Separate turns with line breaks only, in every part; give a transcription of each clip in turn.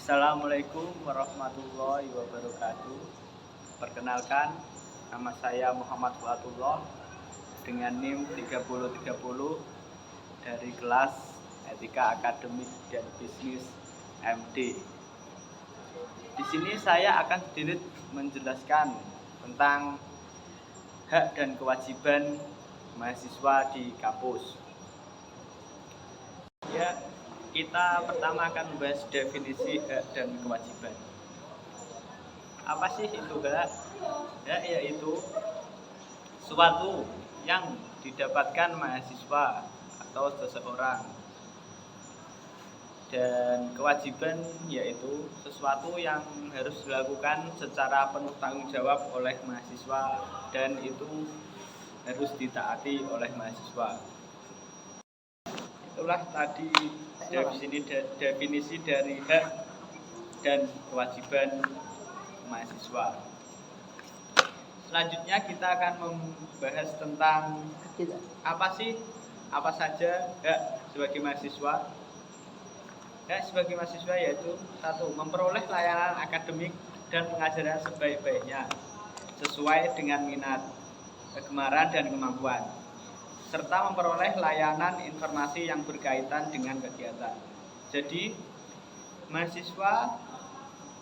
Assalamualaikum warahmatullahi wabarakatuh. Perkenalkan, nama saya Muhammad Fuatullah dengan NIM 3030 dari kelas Etika Akademik dan Bisnis MD. Di sini saya akan sedikit menjelaskan tentang hak dan kewajiban mahasiswa di kampus. Ya, kita pertama akan membahas definisi hak dan kewajiban. Apa sih itu hak? Hak yaitu suatu yang didapatkan mahasiswa atau seseorang. Dan kewajiban yaitu sesuatu yang harus dilakukan secara penuh tanggung jawab oleh mahasiswa dan itu harus ditaati oleh mahasiswa. Itulah tadi definisi dari hak dan kewajiban mahasiswa. Selanjutnya kita akan membahas tentang apa saja hak sebagai mahasiswa. Hak sebagai mahasiswa yaitu 1. Memperoleh layanan akademik dan pengajaran sebaik-baiknya sesuai dengan minat, kegemaran, dan kemampuan, serta memperoleh layanan informasi yang berkaitan dengan kegiatan. Jadi, mahasiswa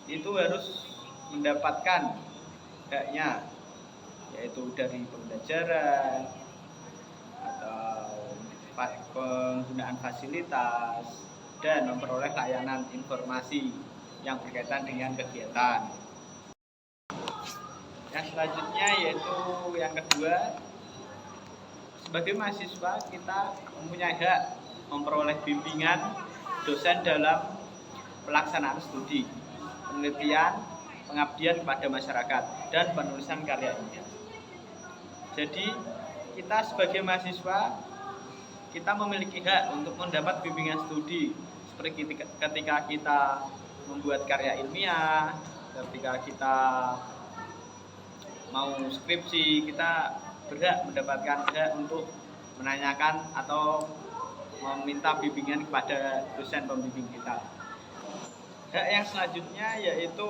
itu harus mendapatkan haknya, yaitu dari pembelajaran atau penggunaan fasilitas dan memperoleh layanan informasi yang berkaitan dengan kegiatan. Yang selanjutnya yaitu yang kedua, sebagai mahasiswa kita mempunyai hak memperoleh bimbingan dosen dalam pelaksanaan studi, penelitian, pengabdian kepada masyarakat, dan penulisan karya ilmiah. Jadi kita sebagai mahasiswa kita memiliki hak untuk mendapat bimbingan studi seperti ketika kita membuat karya ilmiah, ketika kita mau skripsi, kita berhak mendapatkan hak untuk menanyakan atau meminta bimbingan kepada dosen pembimbing kita. Hak yang selanjutnya yaitu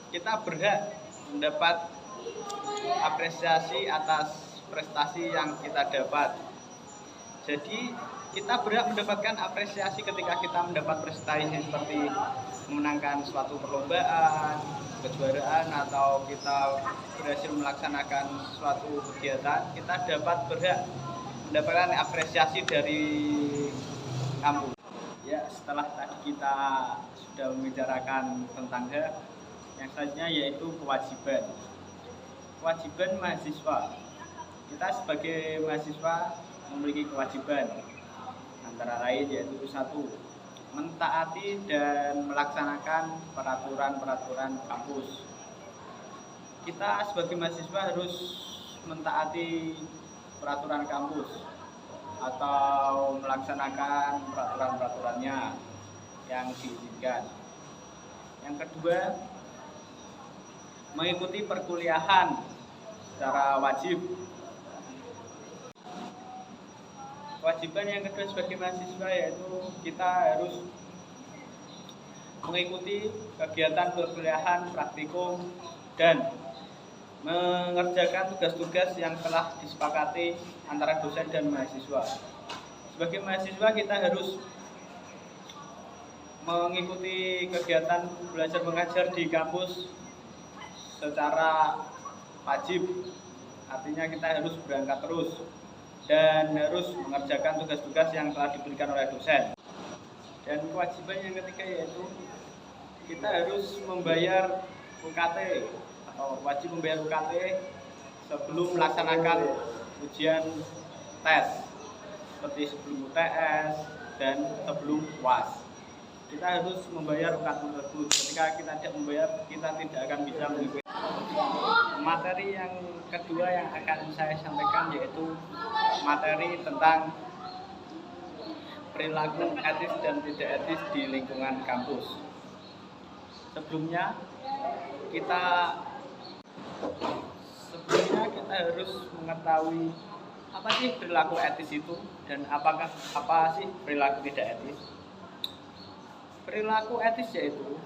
kita berhak mendapat apresiasi atas prestasi yang kita dapat. Jadi kita berhak mendapatkan apresiasi ketika kita mendapat prestasi seperti memenangkan suatu perlombaan, kejuaraan, atau kita berhasil melaksanakan suatu kegiatan, kita dapat berhak mendapatkan apresiasi dari kampus. Ya, setelah tadi kita sudah membicarakan tentang hak, yang selanjutnya yaitu kewajiban. Kewajiban mahasiswa. Kita sebagai mahasiswa memiliki kewajiban antara lain yaitu 1. Mentaati dan melaksanakan peraturan-peraturan kampus. Kita sebagai mahasiswa harus mentaati peraturan kampus atau melaksanakan peraturan-peraturannya yang diizinkan. Yang kedua, mengikuti perkuliahan secara wajib. Kewajiban yang kedua sebagai mahasiswa yaitu kita harus mengikuti kegiatan perkuliahan, praktikum, dan mengerjakan tugas-tugas yang telah disepakati antara dosen dan mahasiswa. Sebagai mahasiswa kita harus mengikuti kegiatan belajar mengajar di kampus secara wajib, artinya kita harus berangkat terus dan harus mengerjakan tugas-tugas yang telah diberikan oleh dosen. Dan kewajiban yang ketiga yaitu kita harus membayar UKT atau wajib membayar UKT sebelum melaksanakan ujian tes seperti sebelum UTS dan sebelum UAS. Kita harus membayar UKT tersebut. Ketika kita tidak membayar, kita tidak akan bisa mengikuti. Materi yang kedua yang akan saya sampaikan yaitu materi tentang perilaku etis dan tidak etis di lingkungan kampus. Sebelumnya kita harus mengetahui apa sih perilaku etis itu dan apa sih perilaku tidak etis. Perilaku etis yaitu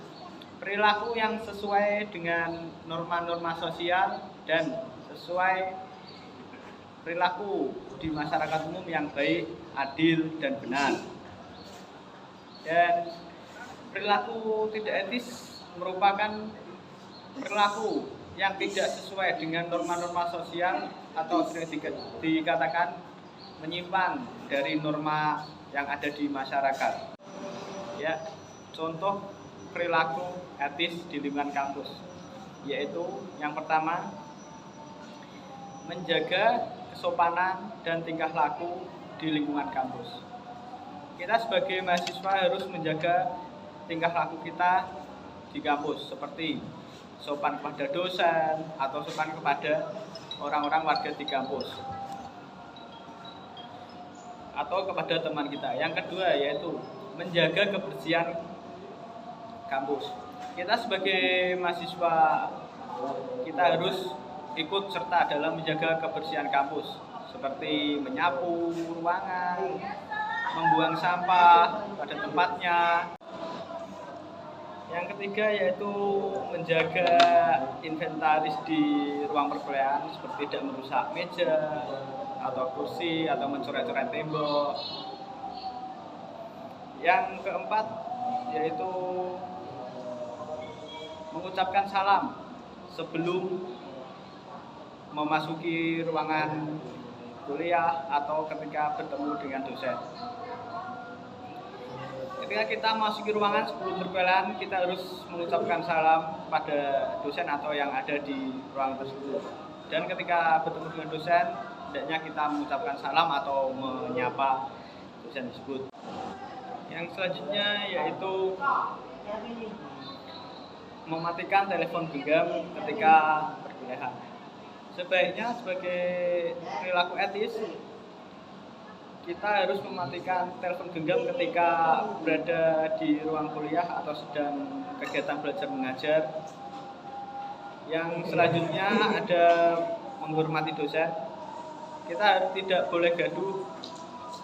perilaku yang sesuai dengan norma-norma sosial dan sesuai perilaku di masyarakat umum yang baik, adil, dan benar. Dan perilaku tidak etis merupakan perilaku yang tidak sesuai dengan norma-norma sosial atau sering dikatakan menyimpang dari norma yang ada di masyarakat. Ya, contoh perilaku etis di lingkungan kampus yaitu yang pertama, menjaga kesopanan dan tingkah laku di lingkungan kampus. Kita sebagai mahasiswa harus menjaga tingkah laku kita di kampus, seperti sopan kepada dosen atau sopan kepada orang-orang warga di kampus atau kepada teman kita. Yang kedua yaitu menjaga kebersihan kampus. Kita sebagai mahasiswa, kita harus ikut serta dalam menjaga kebersihan kampus, seperti menyapu ruangan, membuang sampah pada tempatnya. Yang ketiga yaitu menjaga inventaris di ruang perkuliahan, seperti tidak merusak meja atau kursi atau mencoret-coret tembok. Yang keempat yaitu mengucapkan salam sebelum memasuki ruangan kuliah atau ketika bertemu dengan dosen. Ketika kita memasuki ruangan sebelum berkenalan, kita harus mengucapkan salam pada dosen atau yang ada di ruangan tersebut. Dan ketika bertemu dengan dosen, hendaknya kita mengucapkan salam atau menyapa dosen tersebut. Yang selanjutnya yaitu mematikan telepon genggam ketika perkuliahan. Sebaiknya sebagai perilaku etis, kita harus mematikan telepon genggam ketika berada di ruang kuliah atau sedang kegiatan belajar mengajar. Yang selanjutnya ada menghormati dosen. Kita tidak boleh gaduh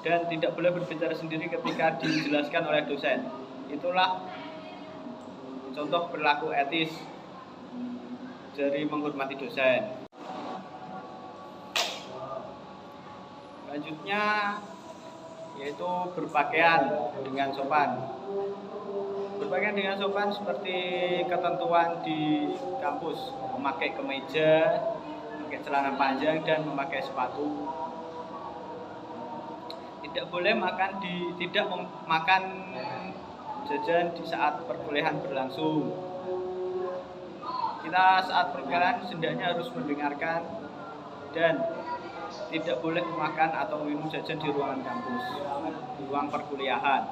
dan tidak boleh berbicara sendiri ketika dijelaskan oleh dosen. Itulah contoh perilaku etis dari menghormati dosen. Selanjutnya yaitu berpakaian dengan sopan. Berpakaian dengan sopan seperti ketentuan di kampus, memakai kemeja, memakai celana panjang dan memakai sepatu. Tidak boleh tidak makan jajan di saat perkuliahan berlangsung. Kita saat perkuliahan hendaknya harus mendengarkan dan tidak boleh makan atau minum jajan di ruangan kampus, di ruang perkuliahan.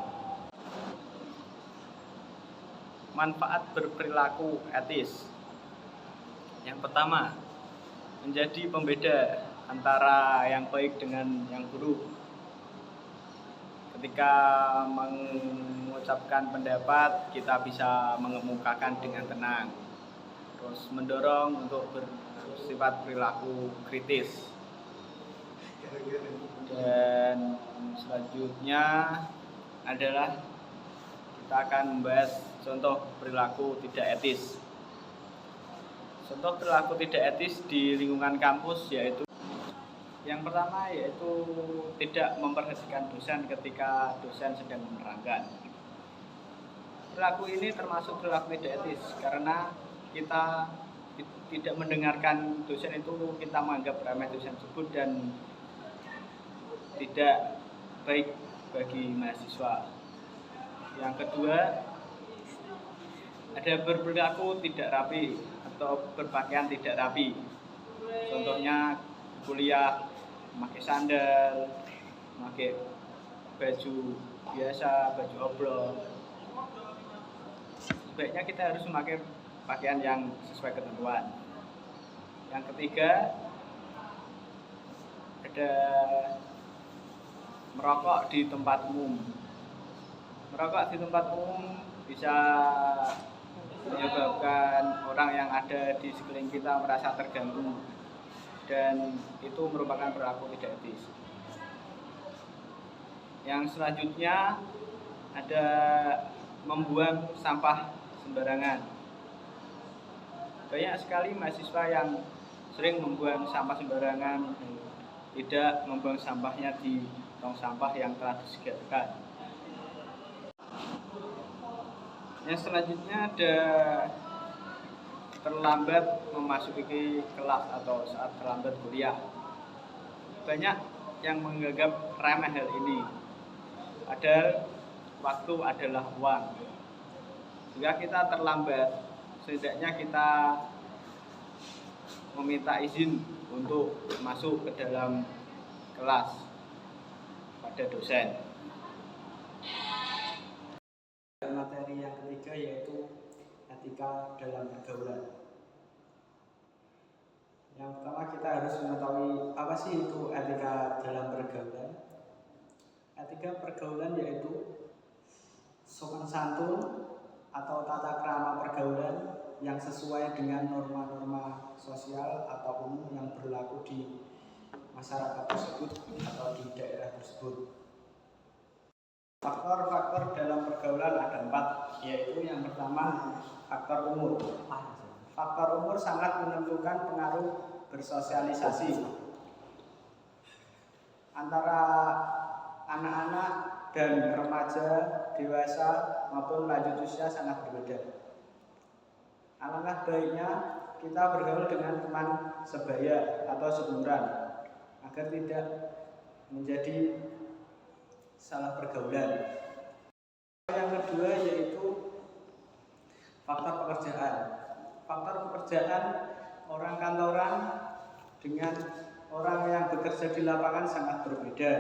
Manfaat berperilaku etis. Yang pertama, menjadi pembeda antara yang baik dengan yang buruk. Ketika mengucapkan pendapat, kita bisa mengemukakan dengan tenang. Terus mendorong untuk bersifat perilaku kritis. Dan selanjutnya adalah kita akan membahas contoh perilaku tidak etis. Contoh perilaku tidak etis di lingkungan kampus yaitu yang pertama yaitu tidak memperhatikan dosen ketika dosen sedang menerangkan. Perilaku ini termasuk perilaku tidak etis karena kita tidak mendengarkan dosen itu, kita menganggap remeh dosen tersebut dan tidak baik bagi mahasiswa. Yang kedua, ada berperilaku tidak rapi atau berpakaian tidak rapi. Contohnya kuliah memakai sandal, memakai baju biasa, baju oblong. Sebaiknya kita harus memakai pakaian yang sesuai ketentuan. Yang ketiga, ada merokok di tempat umum. Merokok di tempat umum bisa menyebabkan orang yang ada di sekeliling kita merasa terganggu dan itu merupakan perilaku tidak etis. Yang selanjutnya ada membuang sampah sembarangan. Banyak sekali mahasiswa yang sering membuang sampah sembarangan, tidak membuang sampahnya di tong sampah yang telah disediakan. Yang selanjutnya ada terlambat memasuki kelas atau saat terlambat kuliah. Banyak yang menganggap remeh hal ini, padahal waktu adalah uang. Jika kita terlambat, setidaknya kita meminta izin untuk masuk ke dalam kelas pada dosen. Materi yang ketiga yaitu etika dalam pergaulan. Yang pertama kita harus mengetahui apa sih itu etika dalam pergaulan. Etika pergaulan yaitu sopan santun atau tata krama pergaulan yang sesuai dengan norma-norma sosial atau umum yang berlaku di masyarakat tersebut atau di daerah tersebut. Faktor-faktor dalam pergaulan ada 4, yaitu yang pertama faktor umur. Faktor umur sangat menentukan pengaruh bersosialisasi antara anak-anak dan remaja, dewasa maupun lanjut usia sangat berbeda. Alangkah baiknya kita bergaul dengan teman sebaya atau seumuran agar tidak menjadi salah pergaulan. Yang kedua yaitu faktor pekerjaan. Faktor pekerjaan orang kantoran dengan orang yang bekerja di lapangan sangat berbeda.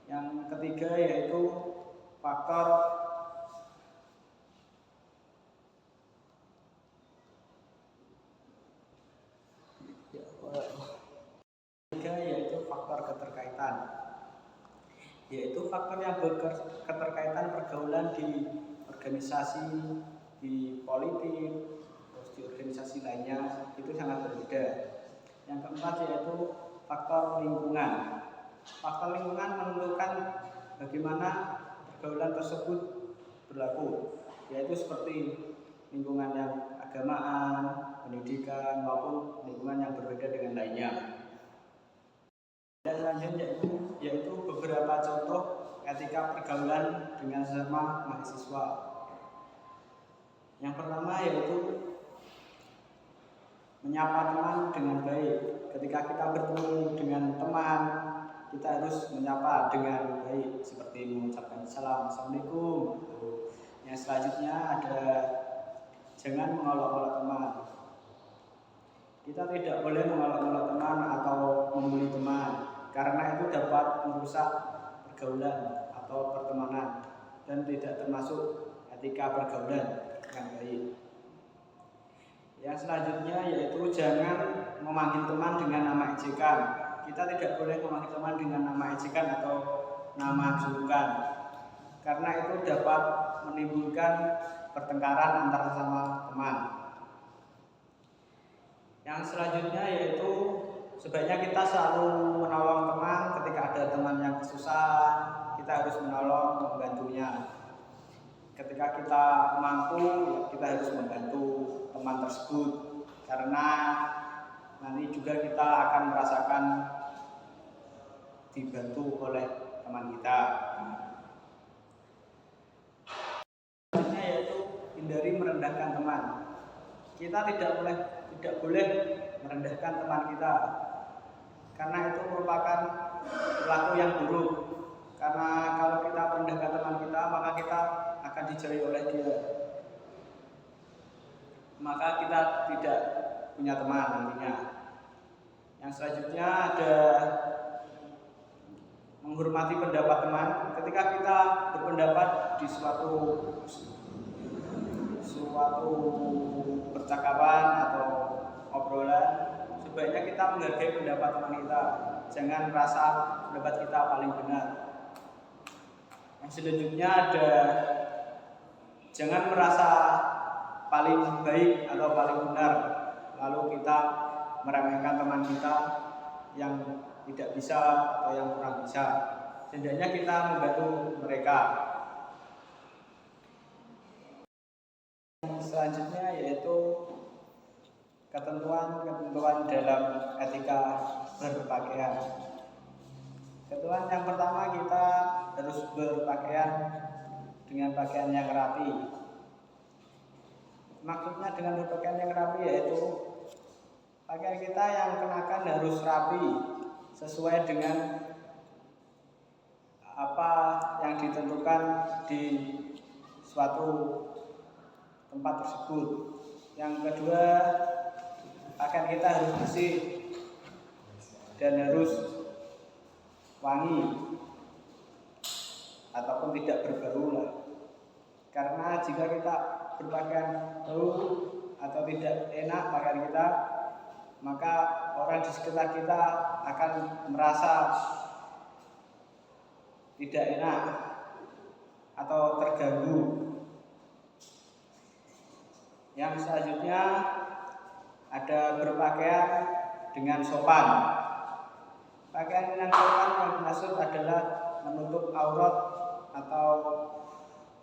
Yang ketiga yaitu faktor keterkaitan, yaitu faktor yang berketerkaitan pergaulan di organisasi, di politik, terus di organisasi lainnya itu sangat berbeda. Yang keempat yaitu faktor lingkungan. Faktor lingkungan menentukan bagaimana pergaulan tersebut berlaku, yaitu seperti lingkungan yang agamaan, pendidikan maupun lingkungan yang berbeda dengan lainnya. Dan selanjutnya yaitu beberapa contoh etika pergaulan dengan sesama mahasiswa. Yang pertama yaitu menyapa teman dengan baik. Ketika kita bertemu dengan teman, kita harus menyapa dengan baik, seperti mengucapkan salam, assalamualaikum. Yang selanjutnya ada jangan mengolok-olok teman. Kita tidak boleh mengolok-olok teman atau membuli teman, karena itu dapat merusak pergaulan atau pertemanan dan tidak termasuk etika pergaulan yang baik. Yang selanjutnya yaitu jangan memanggil teman dengan nama ejekan. Kita tidak boleh memanggil teman dengan nama ejekan atau nama julukan, karena itu dapat menimbulkan pertengkaran antar sesama teman. Yang selanjutnya yaitu sebaiknya kita selalu menolong teman. Ketika ada teman yang kesusahan, kita harus menolong, membantunya. Ketika kita mampu, kita harus membantu teman tersebut, karena nanti juga kita akan merasakan dibantu oleh teman kita. Selanjutnya yaitu hindari merendahkan teman. Kita tidak boleh merendahkan teman kita, karena itu merupakan perilaku yang buruk. Karena kalau kita merendahkan teman kita, maka kita akan dijauhi oleh dia. Maka kita tidak punya teman nantinya. Yang selanjutnya ada menghormati pendapat teman. Ketika kita berpendapat di suatu percakapan atau obrolan, sebaiknya kita menghargai pendapat teman kita. Jangan merasa pendapat kita paling benar. Yang selanjutnya ada jangan merasa paling baik atau paling benar, lalu kita meremehkan teman kita yang tidak bisa atau yang kurang bisa. Setidaknya kita membantu mereka. selanjutnya yaitu ketentuan dalam etika berpakaian. Ketentuan yang pertama, kita harus berpakaian dengan pakaian yang rapi. Maksudnya dengan berpakaian yang rapi yaitu pakaian kita yang kenakan harus rapi sesuai dengan apa yang ditentukan di suatu tempat tersebut. Yang kedua, pakaian kita harus bersih dan harus wangi ataupun tidak berbau lah. Karena jika kita berpakaian bau atau tidak enak pakaian kita, maka orang di sekitar kita akan merasa tidak enak atau terganggu. Yang selanjutnya ada berpakaian dengan sopan. Pakaian yang sopan yang dimaksud adalah menutup aurat atau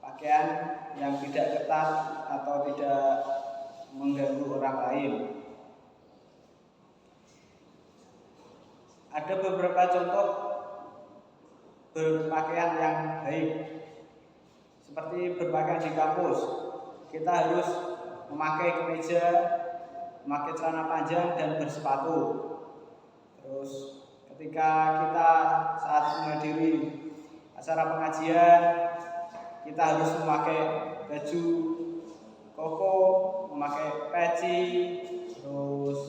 pakaian yang tidak ketat atau tidak mengganggu orang lain. Ada beberapa contoh berpakaian yang baik, seperti berpakaian di kampus. Kita harus memakai kemeja, memakai celana panjang dan bersepatu. Terus ketika kita saat menghadiri acara pengajian, kita harus memakai baju koko, memakai peci, terus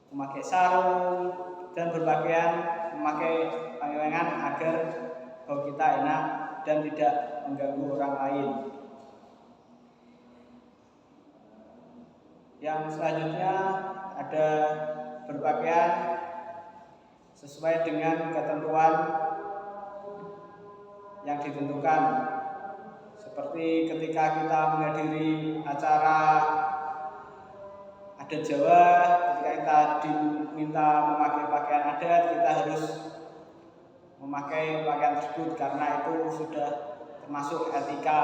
memakai sarung dan berpakaian memakai pakaian agar bau kita enak dan tidak mengganggu orang lain. Yang selanjutnya ada berpakaian sesuai dengan ketentuan yang ditentukan. Seperti ketika kita menghadiri acara adat Jawa, ketika kita diminta memakai pakaian adat, kita harus memakai pakaian tersebut karena itu sudah termasuk etika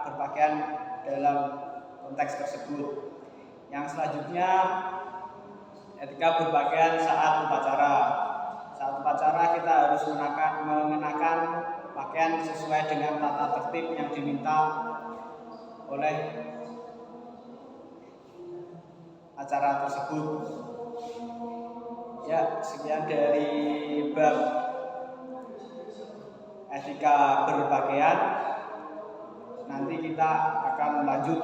berpakaian dalam konteks tersebut. Yang selanjutnya etika berpakaian saat upacara. Saat upacara kita harus mengenakan pakaian sesuai dengan tata tertib yang diminta oleh acara tersebut. Ya, sekian dari bab etika berpakaian. Nanti kita akan lanjut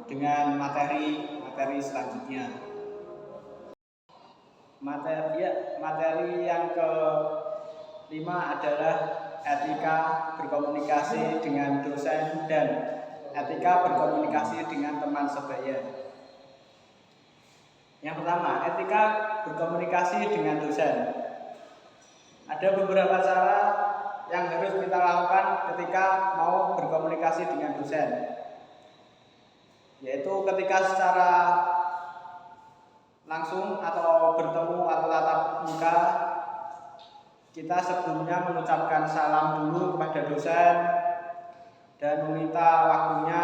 dengan materi selanjutnya. Materi yang kelima adalah etika berkomunikasi dengan dosen dan etika berkomunikasi dengan teman sebaya. Yang pertama, etika berkomunikasi dengan dosen. Ada beberapa cara yang harus kita lakukan ketika mau berkomunikasi dengan dosen, yaitu ketika secara langsung atau bertemu atau tatap muka, kita sebelumnya mengucapkan salam dulu kepada dosen dan meminta waktunya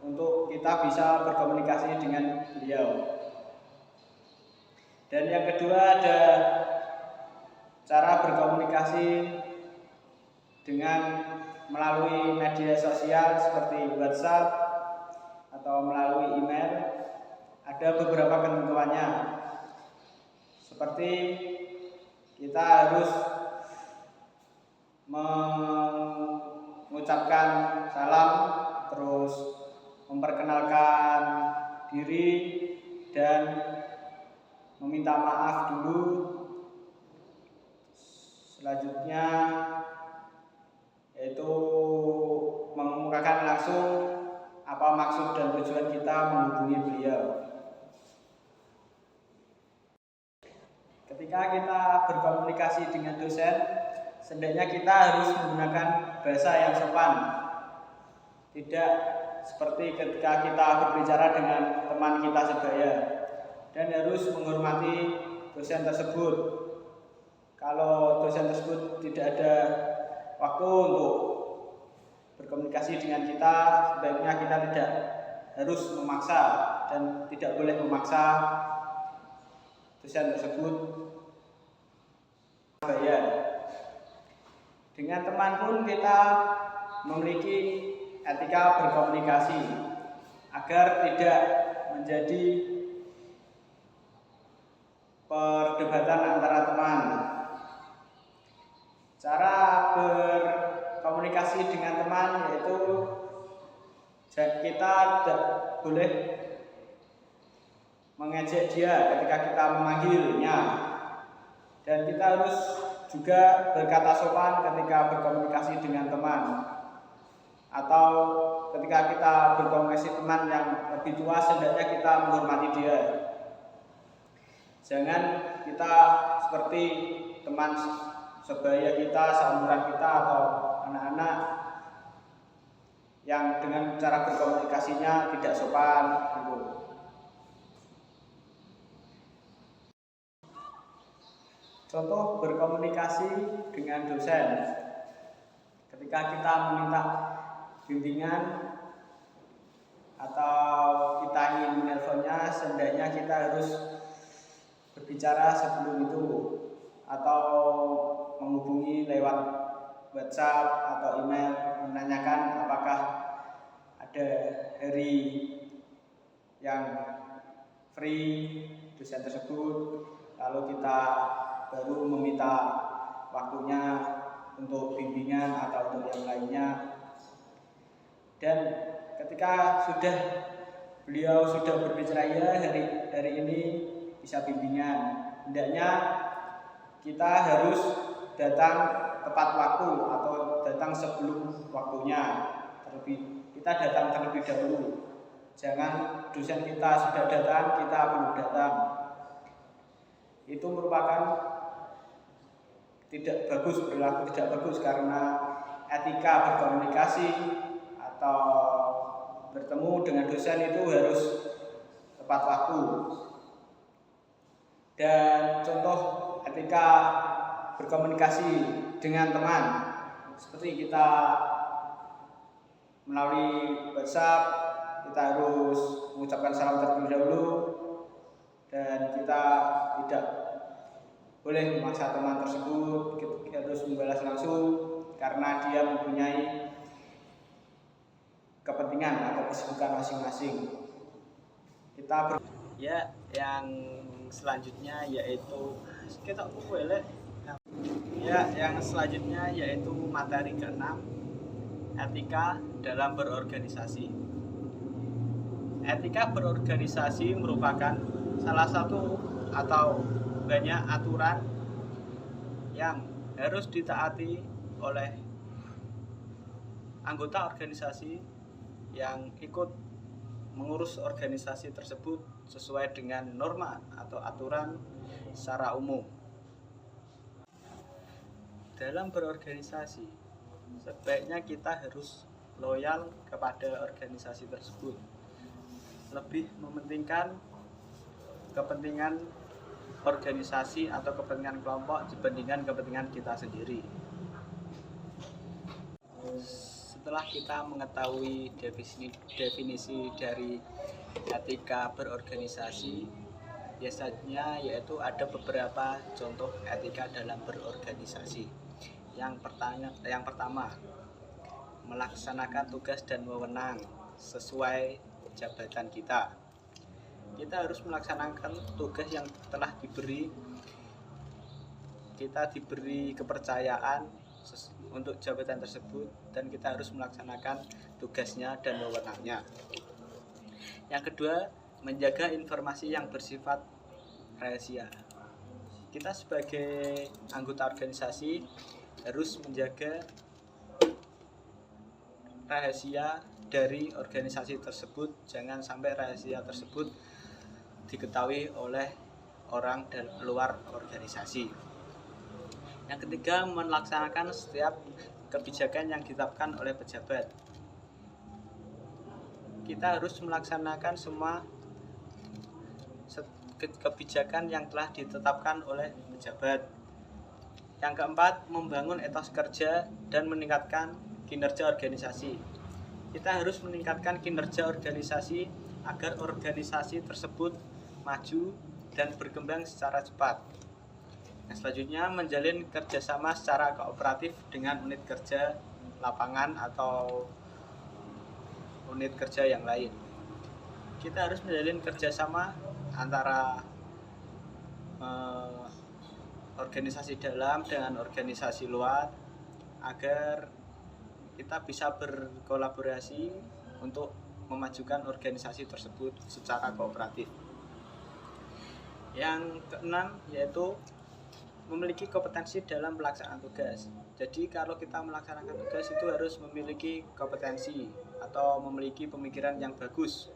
untuk kita bisa berkomunikasi dengan beliau. Dan yang kedua ada cara berkomunikasi dengan melalui media sosial seperti WhatsApp atau melalui email. Ada beberapa ketentuannya, seperti kita harus mengucapkan salam, terus memperkenalkan diri dan meminta maaf dulu. Selanjutnya yaitu mengemukakan langsung apa maksud dan tujuan kita menghubungi beliau. Ketika kita berkomunikasi dengan dosen, sebenarnya kita harus menggunakan bahasa yang sopan. Tidak seperti ketika kita berbicara dengan teman kita sebaya, dan harus menghormati dosen tersebut. Kalau dosen tersebut tidak ada waktu untuk berkomunikasi dengan kita, sebaiknya kita tidak harus memaksa dan tidak boleh memaksa dosen tersebut bayar. Dengan teman pun kita memiliki etika berkomunikasi agar tidak menjadi perdebatan antara teman. Cara berkomunikasi dengan teman yaitu kita tidak boleh mengejek dia ketika kita memanggilnya, dan kita harus juga berkata sopan ketika berkomunikasi dengan teman, atau ketika kita berkomunikasi teman yang lebih tua, sehendaknya kita menghormati dia. Jangan kita seperti teman sebaya kita, seumuran kita, atau anak-anak yang dengan cara berkomunikasinya tidak sopan gitu. Contoh berkomunikasi dengan dosen. Ketika kita meminta bimbingan atau kita ingin menelponnya, sehendaknya kita harus berbicara sebelum itu, atau menghubungi lewat WhatsApp atau email, menanyakan apakah ada hari yang free dosen tersebut, lalu kita baru meminta waktunya untuk bimbingan atau untuk yang lainnya. Dan ketika beliau sudah berbicara, ya hari ini bisa bimbingan, hendaknya kita harus datang tepat waktu atau datang sebelum waktunya. Kita datang terlebih dahulu. Jangan dosen kita sudah datang, kita belum datang. Itu merupakan perilaku tidak bagus, karena etika berkomunikasi atau bertemu dengan dosen itu harus tepat waktu. Dan contoh etika berkomunikasi dengan teman, seperti kita melalui WhatsApp, kita harus mengucapkan salam terlebih dahulu, dan kita tidak boleh memaksa teman tersebut. Kita harus membalas langsung karena dia mempunyai kepentingan atau kesibukan masing-masing. Yang selanjutnya yaitu materi ke-6, etika dalam berorganisasi. Etika berorganisasi merupakan salah satu atau banyak aturan yang harus ditaati oleh anggota organisasi yang ikut mengurus organisasi tersebut sesuai dengan norma atau aturan secara umum. Dalam berorganisasi, sebaiknya kita harus loyal kepada organisasi tersebut, lebih mementingkan kepentingan organisasi atau kepentingan kelompok dibandingkan kepentingan kita sendiri. Setelah kita mengetahui definisi dari etika berorganisasi, biasanya yaitu ada beberapa contoh etika dalam berorganisasi. Yang pertama, melaksanakan tugas dan wewenang sesuai jabatan kita. Kita harus melaksanakan tugas yang telah diberi. Kita diberi kepercayaan untuk jabatan tersebut, dan kita harus melaksanakan tugasnya dan wewenangnya. Yang kedua, menjaga informasi yang bersifat rahasia. Kita sebagai anggota organisasi harus menjaga rahasia dari organisasi tersebut. Jangan sampai rahasia tersebut diketahui oleh orang dari luar organisasi. Yang ketiga, melaksanakan setiap kebijakan yang ditetapkan oleh pejabat. Kita harus melaksanakan semua kebijakan yang telah ditetapkan oleh pejabat. Yang keempat, membangun etos kerja dan meningkatkan kinerja organisasi. Kita harus meningkatkan kinerja organisasi agar organisasi tersebut maju dan berkembang secara cepat. Yang selanjutnya, menjalin kerjasama secara kooperatif dengan unit kerja lapangan atau unit kerja yang lain. Kita harus menjalin kerjasama antara organisasi dalam dengan organisasi luar agar kita bisa berkolaborasi untuk memajukan organisasi tersebut secara kooperatif. Yang keenam yaitu memiliki kompetensi dalam pelaksanaan tugas. Jadi kalau kita melaksanakan tugas itu harus memiliki kompetensi atau memiliki pemikiran yang bagus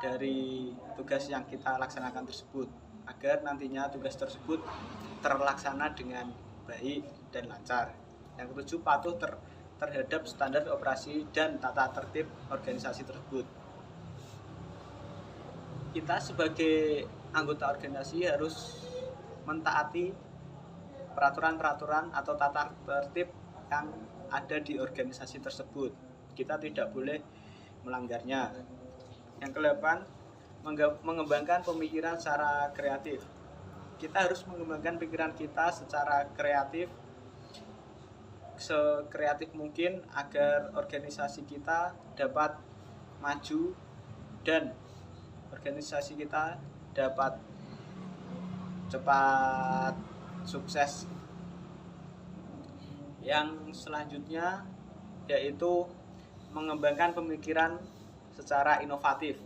dari tugas yang kita laksanakan tersebut, agar nantinya tugas tersebut terlaksana dengan baik dan lancar. Yang ketujuh, patuh terhadap standar operasi dan tata tertib organisasi tersebut. Kita sebagai anggota organisasi harus mentaati peraturan-peraturan atau tata tertib yang ada di organisasi tersebut. Kita tidak boleh melanggarnya. Yang ke-8, mengembangkan pemikiran secara kreatif. Kita harus mengembangkan pikiran kita secara kreatif, sekreatif mungkin agar organisasi kita dapat maju dan organisasi kita dapat cepat sukses. Yang selanjutnya yaitu mengembangkan pemikiran secara inovatif.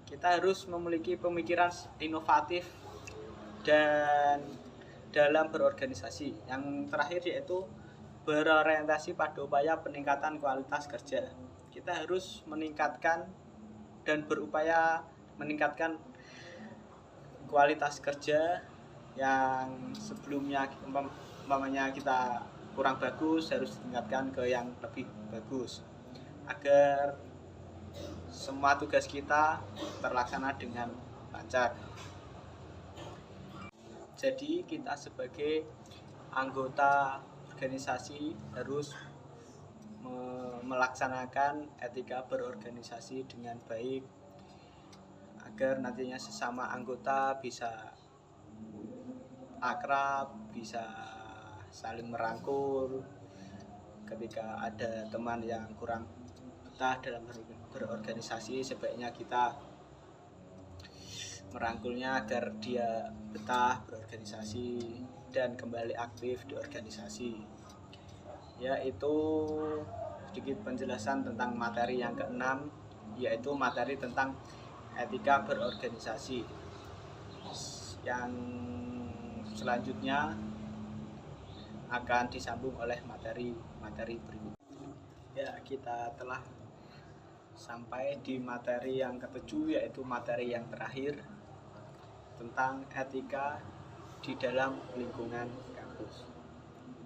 Kita harus memiliki pemikiran inovatif dan dalam berorganisasi. Yang terakhir yaitu berorientasi pada upaya peningkatan kualitas kerja. Kita harus meningkatkan dan berupaya meningkatkan kualitas kerja yang sebelumnya umpamanya kita kurang bagus, harus ditingkatkan ke yang lebih bagus agar semua tugas kita terlaksana dengan lancar. Jadi kita sebagai anggota organisasi harus melaksanakan etika berorganisasi dengan baik agar nantinya sesama anggota bisa akrab, bisa saling merangkul ketika ada teman yang kurang betah dalam berorganisasi. Sebaiknya kita merangkulnya agar dia betah berorganisasi dan kembali aktif di organisasi. Yaitu sedikit penjelasan tentang materi yang keenam, yaitu materi tentang etika berorganisasi. Yang selanjutnya akan disambung oleh materi berikut. Ya, kita telah sampai di materi yang ketujuh, yaitu materi yang terakhir tentang etika di dalam lingkungan kampus.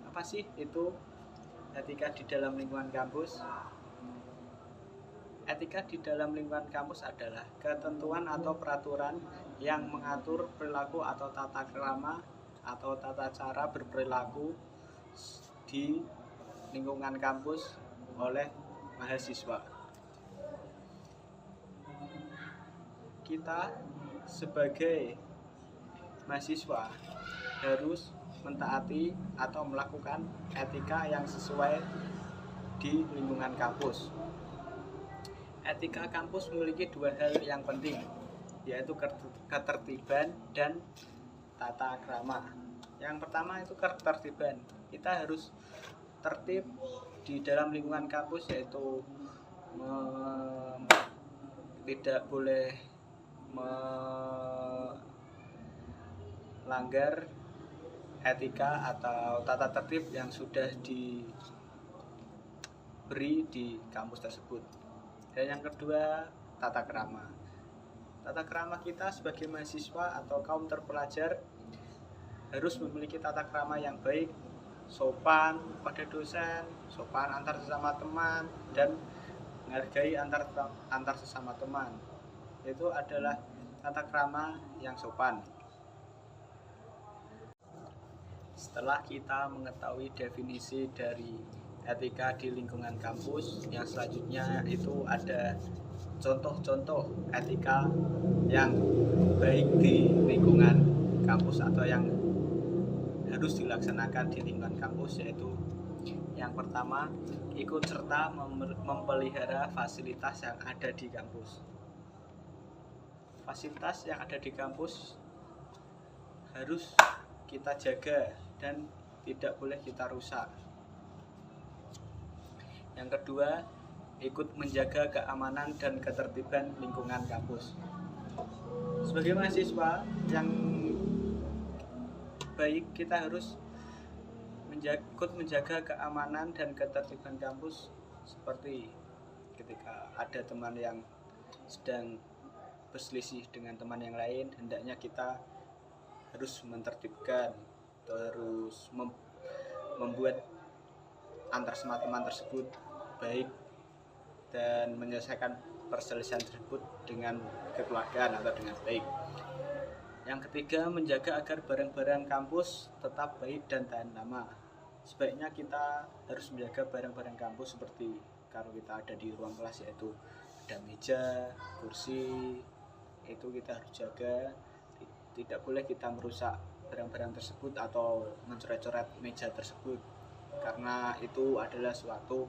Apa sih itu etika di dalam lingkungan kampus? Etika di dalam lingkungan kampus adalah ketentuan atau peraturan yang mengatur perilaku atau tata krama atau tata cara berperilaku di lingkungan kampus oleh mahasiswa. Kita sebagai mahasiswa harus mentaati atau melakukan etika yang sesuai di lingkungan kampus. Etika kampus memiliki dua hal yang penting, yaitu ketertiban dan tata krama. Yang pertama itu ketertiban. Kita harus tertib di dalam lingkungan kampus, yaitu tidak boleh melanggar etika atau tata tertib yang sudah diberi di kampus tersebut. Dan yang kedua, tata krama. Tata krama kita sebagai mahasiswa atau kaum terpelajar harus memiliki tata krama yang baik, sopan pada dosen, sopan antar sesama teman, dan menghargai antar sesama teman. Itu adalah tata krama yang sopan. Setelah kita mengetahui definisi dari
etika di lingkungan kampus. Yang selanjutnya itu ada contoh-contoh etika yang baik di lingkungan kampus atau yang harus dilaksanakan di lingkungan kampus, yaitu yang pertama, ikut serta memelihara fasilitas yang ada di kampus. Fasilitas yang ada di kampus harus kita jaga dan tidak boleh kita rusak. Yang kedua, ikut menjaga keamanan dan ketertiban lingkungan kampus. Sebagai mahasiswa yang baik, kita harus ikut menjaga keamanan dan ketertiban kampus, seperti ketika ada teman yang sedang berselisih dengan teman yang lain, hendaknya kita harus menertibkan, terus membuat antar semua teman tersebut baik dan menyelesaikan perselisihan tersebut dengan kekeluargaan atau dengan baik. Yang ketiga, menjaga agar barang-barang kampus tetap baik dan tahan lama. Sebaiknya kita harus menjaga barang-barang kampus seperti kalau kita ada di ruang kelas, yaitu ada meja, kursi, itu kita harus jaga. Tidak boleh kita merusak barang-barang tersebut atau mencoret-coret meja tersebut, karena itu adalah suatu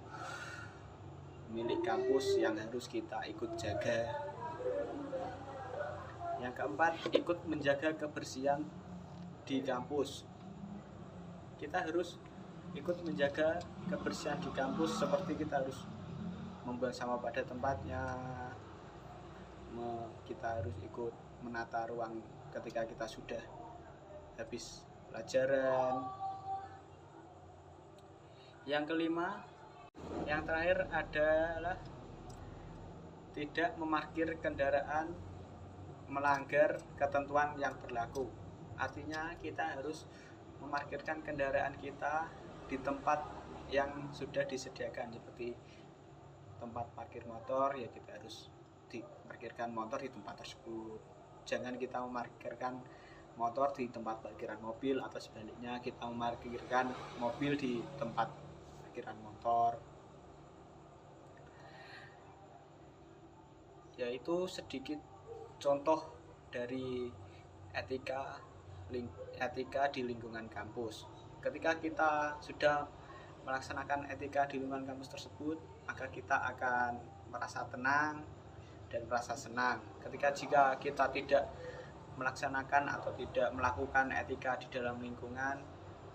milik kampus yang harus kita ikut jaga. Yang keempat, ikut menjaga kebersihan di kampus. Kita harus ikut menjaga kebersihan di kampus, seperti kita harus membuang sampah pada tempatnya, kita harus ikut menata ruang ketika kita sudah habis pelajaran. Yang kelima, yang terakhir adalah tidak memarkir kendaraan melanggar ketentuan yang berlaku. Artinya kita harus memarkirkan kendaraan kita di tempat yang sudah disediakan, seperti tempat parkir motor, ya kita harus diparkirkan motor di tempat tersebut. Jangan kita memarkirkan motor di tempat parkiran mobil, atau sebaliknya kita memarkirkan mobil di tempat parkiran motor. Yaitu sedikit contoh dari etika di lingkungan kampus. Ketika kita sudah melaksanakan etika di lingkungan kampus tersebut, maka kita akan merasa tenang dan merasa senang. Jika kita tidak melaksanakan atau tidak melakukan etika di dalam lingkungan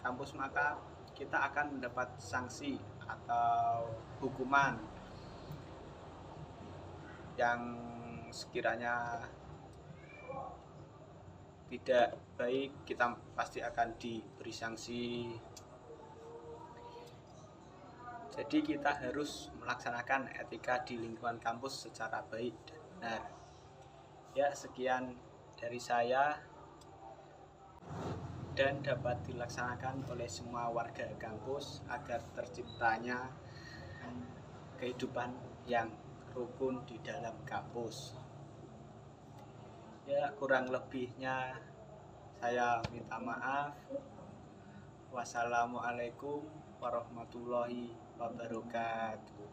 kampus, maka kita akan mendapat sanksi atau hukuman yang sekiranya tidak baik. Kita pasti akan diberi sanksi. Jadi kita harus melaksanakan etika di lingkungan kampus secara baik dan benar. Ya, sekian dari saya, dan dapat dilaksanakan oleh semua warga kampus agar terciptanya kehidupan yang rukun di dalam kampus. Ya, kurang lebihnya saya minta maaf. Wassalamualaikum warahmatullahi wabarakatuh.